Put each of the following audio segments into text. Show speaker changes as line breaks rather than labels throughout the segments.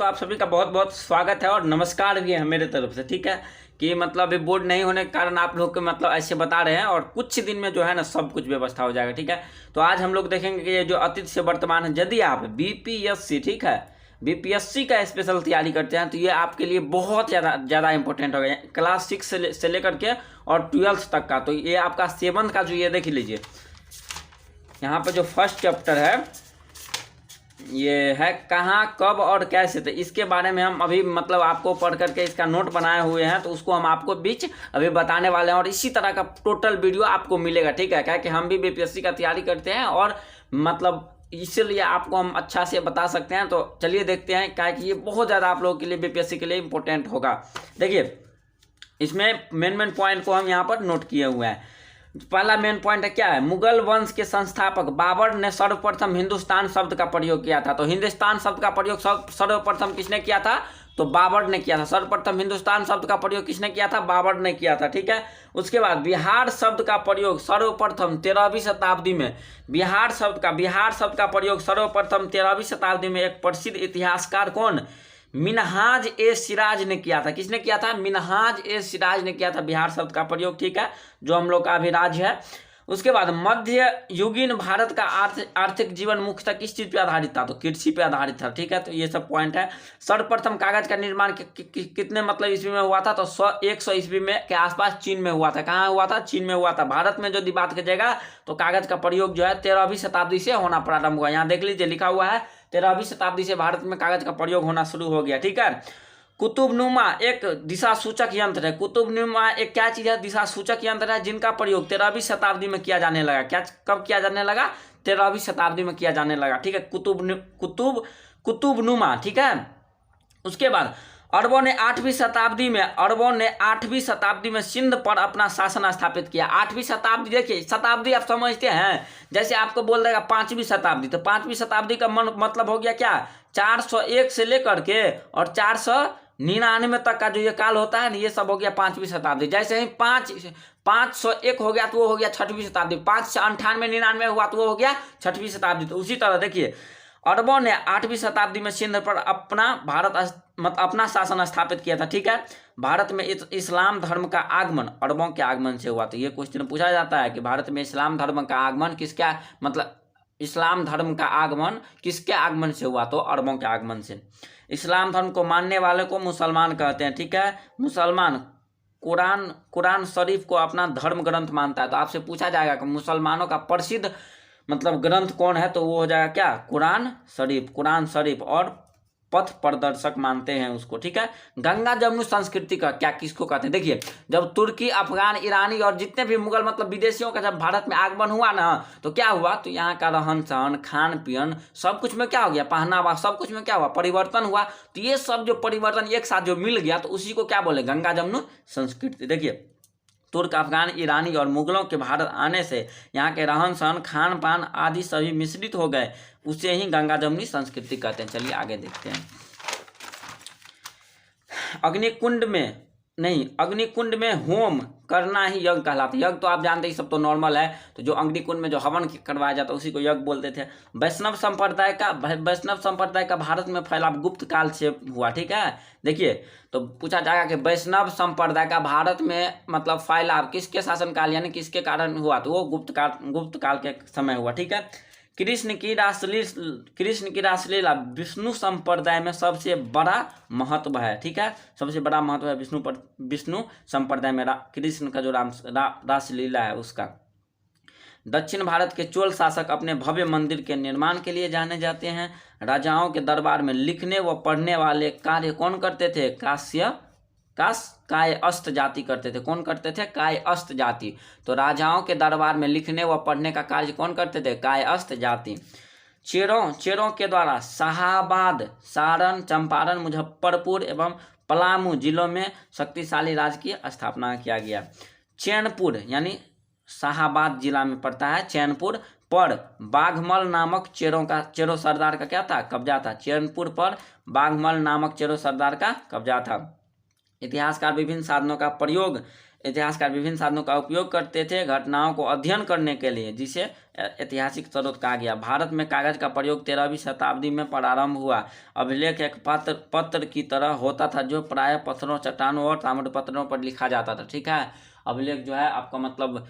दोस्तों, आप सभी का बहुत बहुत स्वागत है और नमस्कार भी है मेरे तरफ से। ठीक है कि मतलब अभी बोर्ड नहीं होने के कारण आप लोग को मतलब ऐसे बता रहे हैं और कुछ दिन में जो है ना सब कुछ व्यवस्था हो जाएगा। ठीक है, तो आज हम लोग देखेंगे कि ये जो अतीत से वर्तमान है, यदि आप बीपीएससी ठीक है बीपीएससी का स्पेशल तैयारी करते हैं तो ये आपके लिए बहुत ज़्यादा इंपॉर्टेंट होगा। क्लास 6 से लेकर के और 12th तक का, तो ये आपका 7th का जो ये देख लीजिए यहाँ पे जो फर्स्ट चैप्टर है ये है कहाँ कब और कैसे। तो इसके बारे में हम अभी मतलब आपको पढ़ करके इसका नोट बनाए हुए हैं, तो उसको हम आपको बीच अभी बताने वाले हैं और इसी तरह का टोटल वीडियो आपको मिलेगा। ठीक है, क्या कि हम भी बीपीएससी का तैयारी करते हैं और मतलब इसीलिए आपको हम अच्छा से बता सकते हैं। तो चलिए देखते हैं, क्या कि ये बहुत ज़्यादा आप लोगों के लिए बीपीएससी के लिए इंपॉर्टेंट होगा। देखिए इसमें मेन पॉइंट को हम यहाँ पर नोट किए हुए हैं। पहला मेन पॉइंट है क्या है, मुगल वंश के संस्थापक बाबर ने सर्वप्रथम हिंदुस्तान शब्द का प्रयोग किया था। तो हिंदुस्तान शब्द का प्रयोग सर्वप्रथम किसने किया था, तो बाबर ने किया था। सर्वप्रथम हिंदुस्तान शब्द का प्रयोग किसने किया था, बाबर ने किया था। ठीक है, उसके बाद बिहार शब्द का प्रयोग सर्वप्रथम 13वीं शताब्दी में बिहार शब्द का प्रयोग सर्वप्रथम 13वीं शताब्दी में एक प्रसिद्ध इतिहासकार कौन, मिनहाज ए सिराज ने किया था। किसने किया था, मिनहाज ए सिराज ने किया था बिहार शब्द का प्रयोग। ठीक है, जो हम लोग का अभी राज्य है। उसके बाद मध्य युगीन भारत का आर्थिक जीवन मुख्यतः किस चीज पे आधारित था, तो कृषि पे आधारित था। ठीक है, तो ये सब पॉइंट है। सर्वप्रथम कागज का निर्माण कितने मतलब ईस्वी में हुआ था, तो 100 ईस्वी में के आसपास चीन में हुआ था। कहाँ हुआ था, चीन में हुआ था। भारत में यदि बात कीजिएगा तो कागज का प्रयोग जो है 13वीं शताब्दी से होना प्रारंभ हुआ। यहाँ देख लीजिए लिखा हुआ है 13वीं शताब्दी से भारत में कागज का प्रयोग होना शुरू हो गया। ठीक है, कुतुबनुमा एक दिशा सूचक यंत्र है। कुतुबनुमा एक क्या चीज है, दिशा सूचक यंत्र है, जिनका प्रयोग 13वीं शताब्दी में किया जाने लगा। क्या कब किया जाने लगा, 13वीं शताब्दी में किया जाने लगा। ठीक है, कुतुबनुमा। ठीक है, उसके बाद अरबों ने 8वीं शताब्दी में सिंध पर अपना शासन स्थापित किया। 8वीं शताब्दी, देखिए शताब्दी आप समझते हैं, जैसे आपको बोल देगा 5वीं शताब्दी, तो 5वीं शताब्दी का मतलब हो गया क्या, 401 से लेकर के और 499 तक का जो ये काल होता है ना, ये सब हो गया 5वीं शताब्दी। जैसे ही 501 हो गया तो वो हो गया 6वीं शताब्दी। 598 99 हुआ तो वो हो गया 6वीं शताब्दी। तो उसी तरह देखिए अरबों ने 8वीं शताब्दी में सिंध पर अपना शासन स्थापित किया था। ठीक है, भारत में इस्लाम धर्म का आगमन अरबों के आगमन से हुआ। तो ये क्वेश्चन पूछा जाता है कि भारत में इस्लाम धर्म का आगमन किसका, मतलब इस्लाम धर्म का आगमन किसके आगमन से हुआ, तो अरबों के आगमन से। इस्लाम धर्म को मानने वाले को मुसलमान कहते हैं। ठीक है, मुसलमान कुरान शरीफ को अपना धर्म ग्रंथ मानता है। तो आपसे पूछा जाएगा कि मुसलमानों का प्रसिद्ध मतलब ग्रंथ कौन है, तो वो हो जाएगा क्या, कुरान शरीफ और पथ प्रदर्शक मानते हैं उसको। ठीक है, गंगा जमुनी संस्कृति का क्या किसको कहते हैं, देखिए जब तुर्की अफगान ईरानी और जितने भी मुगल मतलब विदेशियों का जब भारत में आगमन हुआ ना, तो क्या हुआ, तो यहाँ का रहन सहन खान पीन सब कुछ में क्या हो गया, पहनावा सब कुछ में क्या हुआ, परिवर्तन हुआ। तो ये सब जो परिवर्तन एक साथ जो मिल गया तो उसी को क्या बोले, गंगा जमुनी संस्कृति। देखिए तुर्क अफगान ईरानी और मुगलों के भारत आने से यहाँ के रहन सहन खान पान आदि सभी मिश्रित हो गए, उसे ही गंगा जमुनी संस्कृति कहते हैं। चलिए आगे देखते हैं। अग्निकुंड में होम करना ही यज्ञ कहलाता है। यज्ञ तो आप जानते हैं, सब तो नॉर्मल है। तो जो अग्निकुंड में जो हवन करवाया जाता है उसी को यज्ञ बोलते थे। वैष्णव संप्रदाय का भारत में फैलाव गुप्त काल से हुआ। ठीक है, देखिए तो पूछा जाएगा कि वैष्णव संप्रदाय का भारत में मतलब फैलाव किसके शासनकाल यानी किसके कारण हुआ, तो वो गुप्त काल के समय हुआ। ठीक है, कृष्ण की रासलीला विष्णु संप्रदाय में सबसे बड़ा महत्व है। ठीक है, सबसे बड़ा महत्व है विष्णु संप्रदाय में कृष्ण का जो रासलीला है उसका। दक्षिण भारत के चोल शासक अपने भव्य मंदिर के निर्माण के लिए जाने जाते हैं। राजाओं के दरबार में लिखने व पढ़ने वाले कार्य कौन करते थे, कायस्थ जाति करते थे। कौन करते थे, कायस्थ जाति। तो राजाओं के दरबार में लिखने व पढ़ने का कार्य कौन करते थे, कायस्थ जाति। चेरों के द्वारा शाहाबाद, सारण, चंपारण, मुजफ्फरपुर एवं पलामू जिलों में शक्तिशाली राज्य की स्थापना किया गया। चैनपुर यानी शाहाबाद जिला में पड़ता है, चैनपुर पर बाघमल नामक चेरो सरदार का क्या था, कब्जा था। चैनपुर पर बाघमल नामक चेरो सरदार का कब्जा था। इतिहासकार विभिन्न साधनों का प्रयोग इतिहासकार विभिन्न साधनों का उपयोग करते थे घटनाओं को अध्ययन करने के लिए, जिसे ऐतिहासिक स्रोत कहा गया। भारत में कागज का प्रयोग 13वीं शताब्दी में प्रारंभ हुआ। अभिलेख एक पत्र की तरह होता था जो प्रायः पत्थरों, चट्टानों और ताम्रपत्रों पर लिखा जाता था। ठीक है, अभिलेख जो है आपका मतलब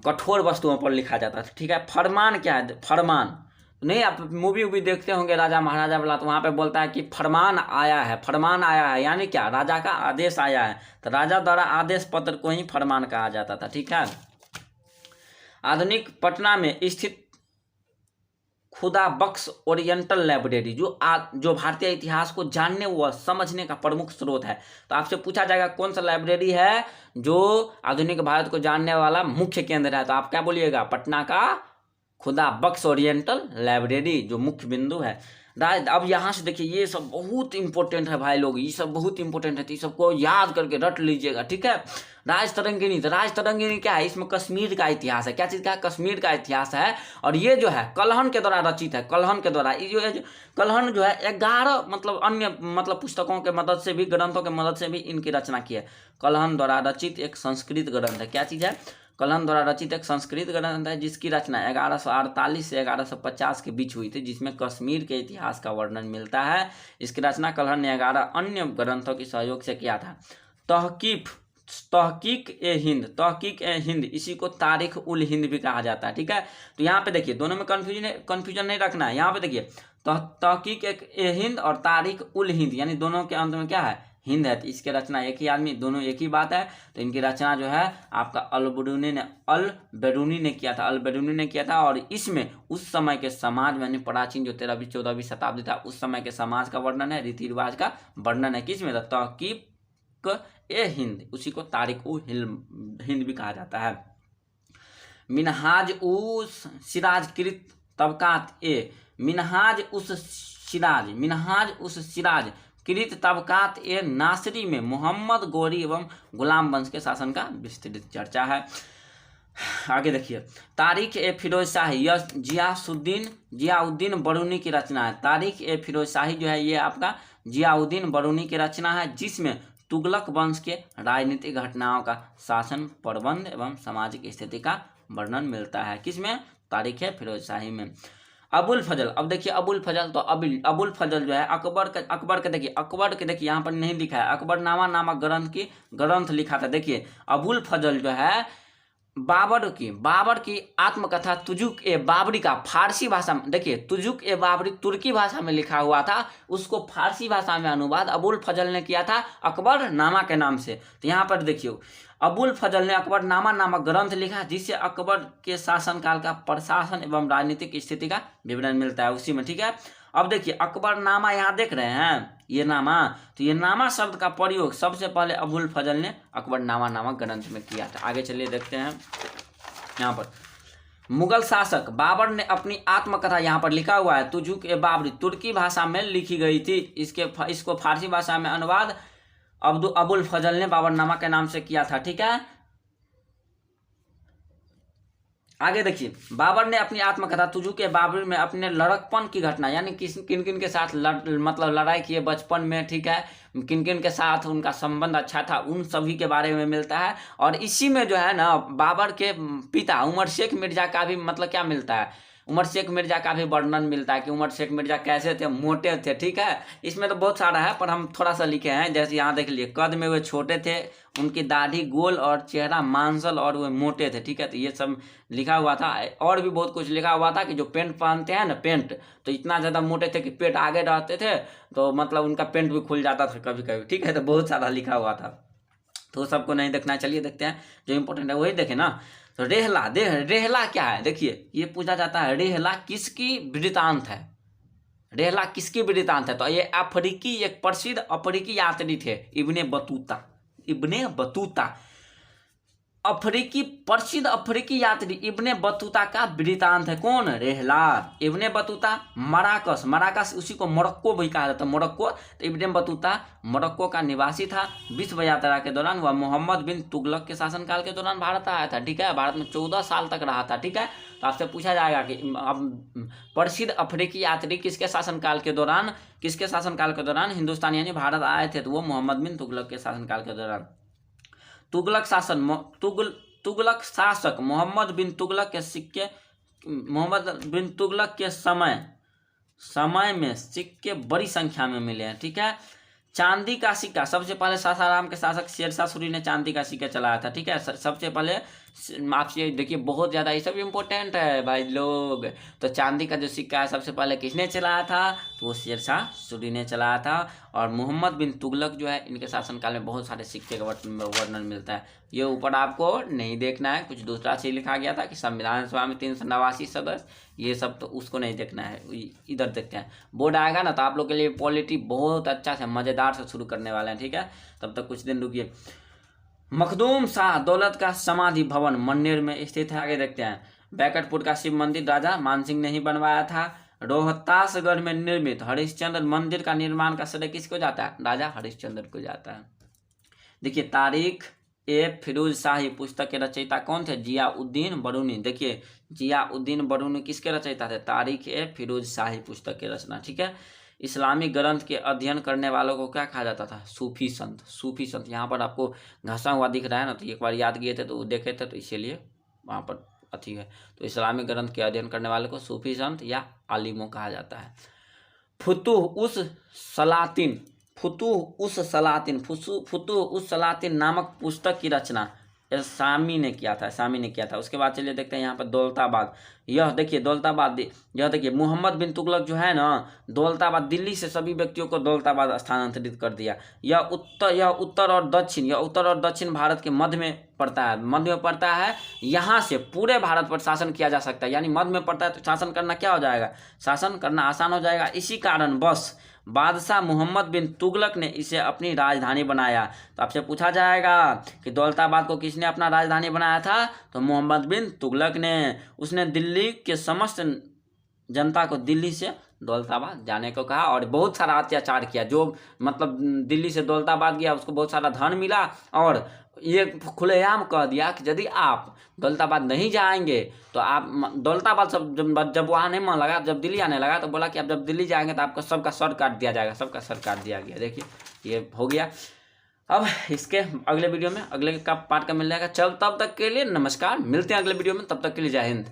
कठोर वस्तुओं पर लिखा जाता था। ठीक है, फरमान क्या है? फरमान नहीं, आप मूवी वूवी देखते होंगे राजा महाराजा वाला, तो वहाँ पे बोलता है कि फरमान आया है, फरमान आया है, यानी क्या? राजा का आदेश आया है। तो राजा द्वारा आदेश पत्र को ही फरमान कहा जाता था। ठीक है, आधुनिक पटना में स्थित खुदा बख्श ओरिएंटल लाइब्रेरी जो भारतीय इतिहास को जानने व समझने का प्रमुख स्रोत है। तो आपसे पूछा जाएगा कौन सा लाइब्रेरी है जो आधुनिक भारत को जानने वाला मुख्य केंद्र है, तो आप क्या बोलिएगा? पटना का खुदा बख्श ओरिएंटल लाइब्रेरी जो मुख्य बिंदु है। अब यहाँ से देखिए, ये सब बहुत इंपॉर्टेंट है भाई लोग, ये सब बहुत इंपॉर्टेंट है, तो ये सबको याद करके रट लीजिएगा। ठीक है, राज तरंगिणी, तो राज तरंगिणी क्या है? इसमें कश्मीर का इतिहास है। क्या चीज़ का? कश्मीर का इतिहास है। और ये जो है कल्हण के द्वारा रचित है। कल्हण के द्वारा ये जो कल्हण जो है 11 मतलब अन्य मतलब पुस्तकों के मदद से भी, ग्रंथों के मदद से भी इनकी रचना की है। कल्हण द्वारा रचित एक संस्कृत ग्रंथ है। क्या चीज़ है? कल्हण द्वारा रचित एक संस्कृत ग्रंथ है जिसकी रचना 1148 से 1150 के बीच हुई थी, जिसमें कश्मीर के इतिहास का वर्णन मिलता है। इसकी रचना कल्हण ने 11 अन्य ग्रंथों के सहयोग से किया था। तहकीक ए हिंद, इसी को तारीख उल हिंद भी कहा जाता है। ठीक है, तो यहाँ पे देखिए दोनों में कंफ्यूजन नहीं रखना है। यहाँ पे देखिए तहकीक ए हिंद और तारीख उल हिंद, यानी दोनों के अंत में क्या है? हिंद है। तो इसके रचना एक ही आदमी, दोनों एक ही बात है। तो इनकी रचना जो है आपका अल बेरूनी ने किया था। और इसमें उस समय के समाज में, यानी प्राचीन जो 13वीं 14वीं शताब्दी था, उस समय के समाज का वर्णन है, रीति रिवाज का वर्णन है। किसमें? तहकीक ए हिंद, उसी को तारीख उल हिंद भी कहा जाता है। मिनहाज उस सिराजकृत तबकात ए, मिनहाज उस सिराज कृत तबकात ए नासरी में मोहम्मद गौरी एवं गुलाम वंश के शासन का विस्तृत चर्चा है। आगे देखिए, तारीख ए फिरोज शाही, यह जियाउद्दीन बरूनी की रचना है। तारीख ए फिरोज शाही जो है ये आपका जियाउद्दीन बरूनी की रचना है, जिसमें तुगलक वंश के राजनीतिक घटनाओं का शासन, प्रबंध एवं सामाजिक स्थिति का वर्णन मिलता है। किसमें? तारीख ए फिरोज शाही में। अबुल फजल, अब देखिए अबुल फजल, तो अबुल फजल जो है अकबर के देखिए यहाँ पर नहीं लिखा है, अकबरनामा नामक ग्रंथ लिखा था। देखिए अबुल फजल जो है बाबर की आत्मकथा तुजुक ए बाबरी का फारसी भाषा में, देखिए तुजुक ए बाबरी तुर्की भाषा में लिखा हुआ था, उसको फारसी भाषा में अनुवाद अबुल फजल ने किया था अकबरनामा के नाम से। तो यहाँ पर देखिए अबुल फजल ने अकबरनामा नामक ग्रंथ लिखा, जिससे अकबर के शासनकाल का प्रशासन एवं राजनीतिक स्थिति का विवरण मिलता है उसी में। ठीक है, अब देखिए अकबरनामा यहाँ देख रहे हैं, ये नामा, तो ये नामा शब्द का प्रयोग सबसे पहले अबुल फजल ने अकबरनामा नामक ग्रंथ में किया था। आगे चलिए देखते हैं। यहाँ पर मुगल शासक बाबर ने अपनी आत्मकथा, यहाँ पर लिखा हुआ है तुजुक ए बाबरी, तुर्की भाषा में लिखी गई थी। इसको फारसी भाषा में अनुवाद अबुल फजल ने बाबरनामा के नाम से किया था। ठीक है, आगे देखिए, बाबर ने अपनी आत्मकथा तुजुक ए बाबरी में अपने लड़कपन की घटना, यानी किन किन के साथ मतलब लड़ाई किए बचपन में, ठीक है, किन किन के साथ उनका संबंध अच्छा था, उन सभी के बारे में मिलता है। और इसी में जो है ना बाबर के पिता उमर शेख मिर्जा का भी मतलब क्या मिलता है, उमर शेख मिर्जा का भी वर्णन मिलता है कि उमर शेख मिर्जा कैसे थे, मोटे थे। ठीक है, इसमें तो बहुत सारा है पर हम थोड़ा सा लिखे हैं। जैसे यहाँ देख लिए, कद में वे छोटे थे, उनकी दाढ़ी गोल और चेहरा मांसल और वे मोटे थे। ठीक है, तो ये सब लिखा हुआ था। और भी बहुत कुछ लिखा हुआ था कि जो पेंट पहनते हैं ना, पेंट, तो इतना ज़्यादा मोटे थे कि पेट आगे रहते थे, तो मतलब उनका पेंट भी खुल जाता था कभी कभी। ठीक है, तो बहुत सारा लिखा हुआ था, तो सबको नहीं देखना। चलिए देखते हैं जो इंपॉर्टेंट है वही देखें ना। तो रेहला क्या है? देखिए ये पूछा जाता है, रेहला किसकी वृत्तांत है? रेहला किसकी वृत्तांत है? तो ये एक प्रसिद्ध अफ्रीकी यात्री थे, इब्ने बतूता, प्रसिद्ध अफ्रीकी यात्री इब्ने बतूता का वृत्तांत है। कौन? रेहला। इब्ने बतूता मराकस उसी को मोरक्को भी कहा जाता है, मोरक्को। तो इब्ने बतूता मोरक्को का निवासी था। विश्व यात्रा के दौरान वह मोहम्मद बिन तुगलक के शासनकाल के दौरान भारत आया था। ठीक है, भारत में 14 साल तक रहा था। ठीक है, तो आपसे पूछा जाएगा कि अब प्रसिद्ध अफ्रीकी यात्री किसके शासनकाल के दौरान हिंदुस्तान यानी भारत आए थे? तो वो मोहम्मद बिन तुगलक के शासनकाल के दौरान। तुगलक तुगलक शासक मोहम्मद बिन तुगलक के समय में सिक्के बड़ी संख्या में मिले हैं। ठीक है, चांदी का सिक्का, सबसे पहले सासाराम के शासक शेरशाह सूरी ने चांदी का सिक्का चलाया था। ठीक है, सबसे पहले आपसे देखिए बहुत ज़्यादा ये सब इम्पोर्टेंट है भाई लोग। तो चांदी का जो सिक्का है सबसे पहले किसने चलाया था, तो वो शेरशाह सूरी ने चलाया था। और मोहम्मद बिन तुगलक जो है, इनके शासनकाल में बहुत सारे सिक्के का वर्णन मिलता है। ये ऊपर आपको नहीं देखना है, कुछ दूसरा चीज लिखा गया था कि संविधान सभा में 389 सदस्य, ये सब तो उसको नहीं देखना है, इधर देखते हैं। बोर्ड आएगा ना तो आप लोग के लिए पॉलिटी बहुत अच्छा से मज़ेदार से शुरू करने वाले हैं। ठीक है, तब तक कुछ दिन रुकिए। मखदूम शाह दौलत का समाधि भवन मन्नेर में स्थित है। आगे देखते हैं। बैकटपुर का शिव मंदिर राजा मानसिंह ने ही बनवाया था। रोहतासगढ़ में निर्मित हरिश्चंद्र मंदिर का निर्माण का श्रेय किसको जाता है, राजा हरिश्चंद्र को जाता है। देखिए तारीख ए फिरोज शाही पुस्तक के रचयिता कौन थे, जियाउद्दीन बरूनी। देखिए जियाउद्दीन बरूनी किसके रचयिता थे, तारीख ए फिरोज शाही पुस्तक के रचना। ठीक है, इस्लामी ग्रंथ के अध्ययन करने वालों को क्या कहा जाता था, सूफी संत। सूफी संत यहाँ पर आपको घसा हुआ दिख रहा है ना, तो एक बार याद किए थे तो देखे थे, तो इसीलिए वहाँ पर अथी है। तो इस्लामी ग्रंथ के अध्ययन करने वालों को सूफी संत या आलिमों कहा जाता है। फुतुह उस सलातिन नामक पुस्तक की रचना शामी ने किया था। उसके बाद चलिए देखते हैं यहाँ पर दौलताबाद। यह देखिए मोहम्मद बिन तुगलक जो है ना, दौलताबाद दिल्ली से सभी व्यक्तियों को दौलताबाद स्थानांतरित कर दिया। यह उत्तर और दक्षिण भारत के मध्य में पड़ता है। यहाँ से पूरे भारत पर शासन किया जा सकता है, यानी मध्य में पड़ता है तो शासन करना क्या हो जाएगा, शासन करना आसान हो जाएगा। इसी कारण बस बादशाह मोहम्मद बिन तुगलक ने इसे अपनी राजधानी बनाया। तो आपसे पूछा जाएगा कि दौलताबाद को किसने अपना राजधानी बनाया था, तो मोहम्मद बिन तुगलक ने। उसने दिल्ली के समस्त जनता को दिल्ली से दौलताबाद जाने को कहा और बहुत सारा अत्याचार किया। जो मतलब दिल्ली से दौलताबाद गया उसको बहुत सारा धन मिला, और ये खुलेआम कह दिया कि यदि आप दौलताबाद नहीं जाएंगे तो आप दौलताबाद जब वहाँ नहीं मन लगा, जब दिल्ली आने लगा तो बोला कि आप जब दिल्ली जाएंगे तो आपको सबका सर काट दिया जाएगा। सबका सर काट दिया गया। देखिए ये हो गया। अब इसके अगले वीडियो में अगले का पार्ट का मिल जाएगा। तब तक के लिए नमस्कार, मिलते हैं अगले वीडियो में, तब तक के लिए जय हिंद।